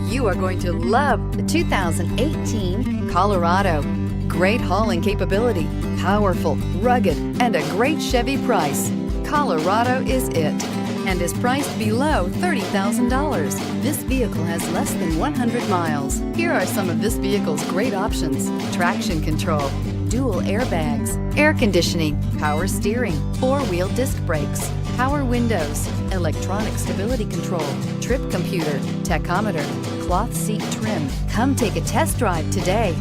You are going to love the 2018 Colorado. Great hauling capability, powerful, rugged, and a great Chevy price. Colorado is it, and is priced below $30,000. This vehicle has less than 100 miles. Here are some of this vehicle's great options: traction control, dual airbags, air conditioning, power steering, four-wheel disc brakes, power windows, electronic stability control, trip computer, tachometer, cloth seat trim. Come take a test drive today.